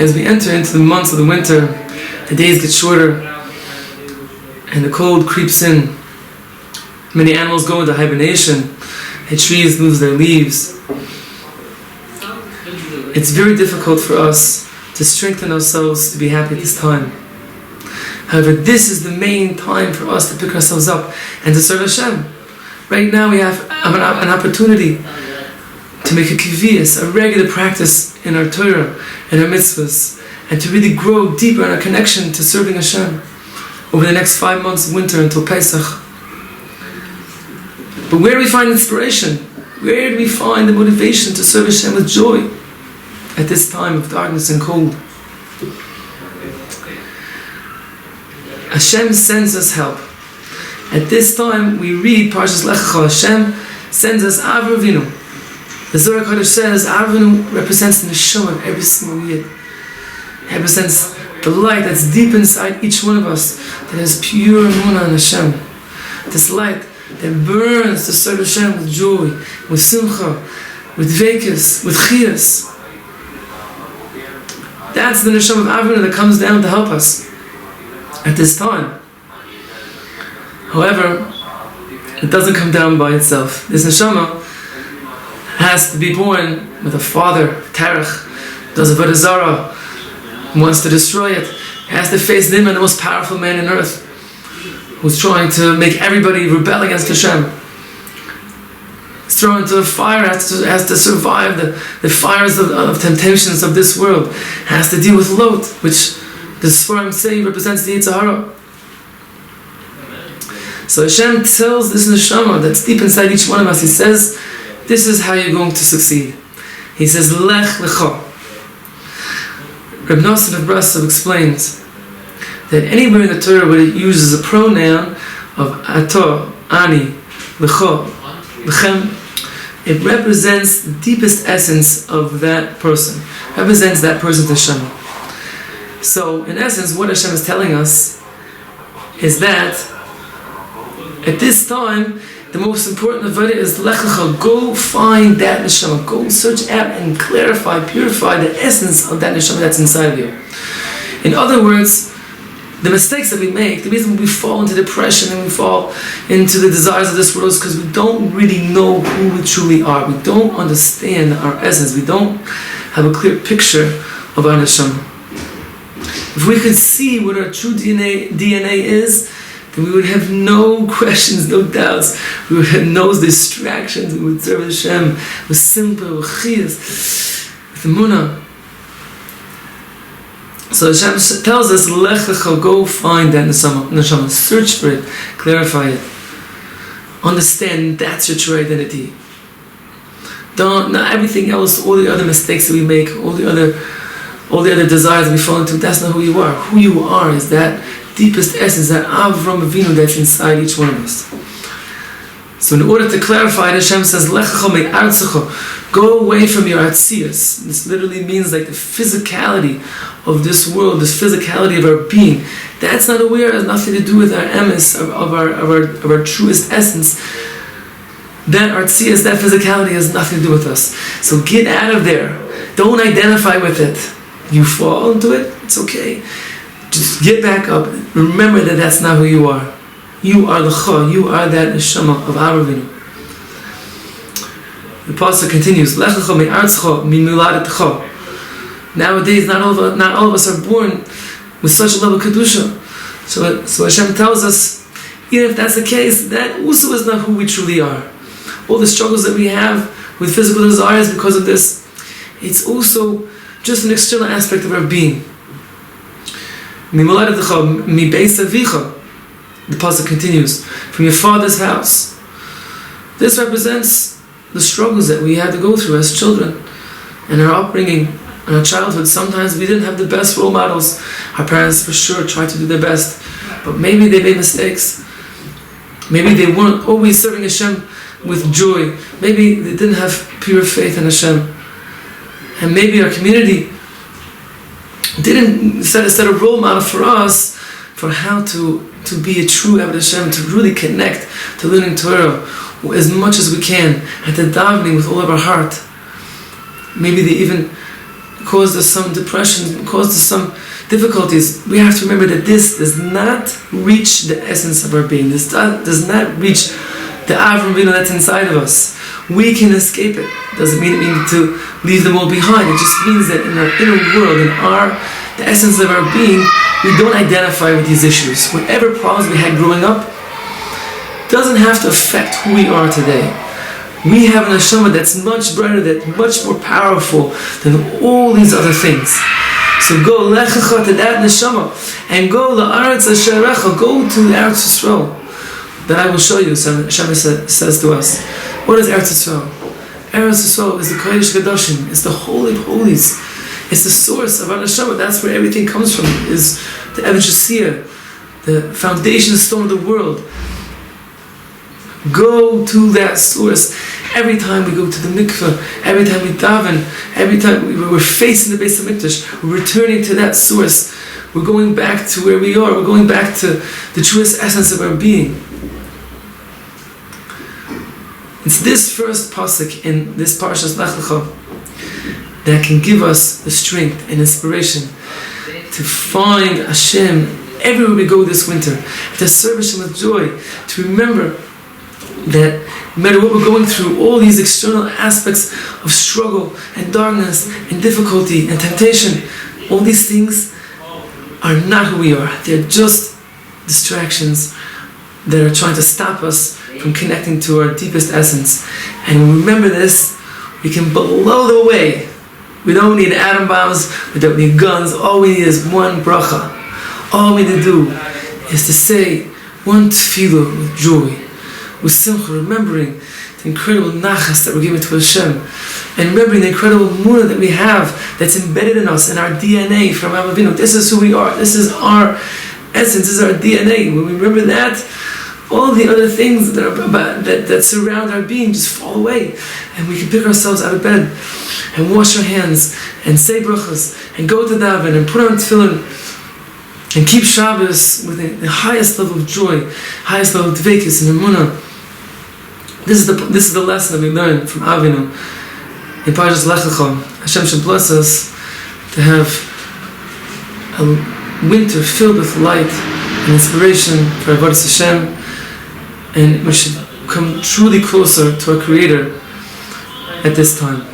as we enter into the months of the winter, the days get shorter and the cold creeps in. Many animals go into hibernation, and trees lose their leaves. It's very difficult for us to strengthen ourselves to be happy at this time. However, this is the main time for us to pick ourselves up and to serve Hashem. Right now we have an opportunity to make a kiviyas, a regular practice in our Torah and our mitzvahs, and to really grow deeper in our connection to serving Hashem over the next 5 months of winter until Pesach. But where do we find inspiration? Where do we find the motivation to serve Hashem with joy at this time of darkness and cold? Hashem sends us help. At this time we read Parshas Lecha. Hashem sends us Av Avinu. The Zohar Kodesh says Av Avinu represents the neshama of every single yid. It represents the light that's deep inside each one of us, that is pure emunah in Hashem. This light that burns to serve Hashem with joy, with simcha, with dveikus, with chiyas. That's the neshama of Avinu that comes down to help us at this time. However, it doesn't come down by itself. This neshama has to be born with a father, Terech, does a avodah zarah, wants to destroy it. He has to face Nimrod, the most powerful man on earth, who's trying to make everybody rebel against Hashem. He's thrown into a fire, has to survive the fires of temptations of this world, has to deal with Lot, which the Sforim say represents the Yetzer Hara. So Hashem tells this neshama that's deep inside each one of us, He says, this is how you're going to succeed. He says, Lech, Lecha. Rebbe of Brasov explains that anywhere in the Torah where it uses a pronoun of Ato, Ani, Lecha, Lechem, it represents the deepest essence of that person. It represents that person's neshama. So, in essence, what Hashem is telling us is that at this time, the most important avodah is Lecha. Go find that neshama. Go search out and clarify, purify the essence of that neshama that's inside of you. In other words, the mistakes that we make, the reason we fall into depression and we fall into the desires of this world is because we don't really know who we truly are. We don't understand our essence. We don't have a clear picture of our neshama. If we could see what our true DNA is, then we would have no questions, no doubts. We would have no distractions. We would serve Hashem with simple, with chiyas, with emunah. So Hashem tells us, Lecha, go find that neshama, search for it, clarify it. Understand that's your true identity. Not everything else, all the other mistakes that we make, all the other desires that we fall into, that's not who you are. Who you are is that deepest essence, that Avram Avinu that's inside each one of us. So in order to clarify it, Hashem says, Lecha me'artzecha, go away from your artzias. This literally means like the physicality of this world, this physicality of our being. That's not aware, it has nothing to do with our emes, of our truest essence. That artzias, that physicality has nothing to do with us. So get out of there. Don't identify with it. You fall into it, it's okay. Just get back up. Remember that that's not who you are. You are Lecha. You are that neshama of Av Avinu. The PArshah continues. Lecha me'artzecha mimuladetecha. Nowadays, not all of us are born with such a level of kedusha. So Hashem tells us, even if that's the case, that also is not who we truly are. All the struggles that we have with physical desires because of this, it's also just an external aspect of our being. Mimuladetecha mi beis avicha. The PArshah continues, from your father's house. This represents the struggles that we had to go through as children and our upbringing and our childhood. Sometimes we didn't have the best role models. Our parents for sure tried to do their best, but maybe they made mistakes. Maybe they weren't always serving Hashem with joy. Maybe they didn't have pure faith in Hashem. And maybe our community didn't set a role model for us for how to be a true Avodah Hashem, to really connect to learning Torah as much as we can, and to davening with all of our heart. Maybe they even caused us some depression, caused us some difficulties, we have to remember that this does not reach the essence of our being. This does not reach the Avram Avinu that's inside of us. We can escape it. Doesn't mean we need to leave them all behind. It just means that in our inner world, the essence of our being, we don't identify with these issues. Whatever problems we had growing up doesn't have to affect who we are today. We have an neshama that's much brighter, that's much more powerful than all these other things. So go Lecha to that neshama, and go la'aretz asherecha, go to the Eretz Yisrael that I will show you. So Hashem says to us, what is Eretz Yisrael? Eretz Yisrael is the Kodesh Kadoshim, it's the Holy of Holies, it's the source of our neshama. That's where everything comes from, is the Even Shasiyah, the foundation stone of the world. Go to that source. Every time we go to the mikveh, every time we daven, every time we're facing the Beis HaMikdash, we're returning to that source. We're going back to where we are. We're going back to the truest essence of our being. It's this first pasuk in this Parshas Lecha that can give us the strength and inspiration to find Hashem everywhere we go this winter, to serve Hashem with joy, to remember that no matter what we're going through, all these external aspects of struggle and darkness and difficulty and temptation, all these things are not who we are. They're just distractions that are trying to stop us from connecting to our deepest essence. And when we remember this, we can blow the way. We don't need atom bombs, we don't need guns. All we need is one bracha. All we need to do is to say one tefillah with joy, with simcha, remembering the incredible nachas that we're given to Hashem, and remembering the incredible munah that we have that's embedded in us, in our DNA from Avraham Avinu. This is who we are. This is our essence. This is our DNA. When we remember that, all the other things that surround our being just fall away, and we can pick ourselves out of bed and wash our hands and say brachas and go to daven and put on tefillin and keep Shabbos with the highest level of joy, highest level of dveikus and emunah. This is the lesson that we learn from Avinu in Parshas Lecha. Hashem should bless us to have a winter filled with light and inspiration for Avodas Hashem, and we should come truly closer to our Creator at this time.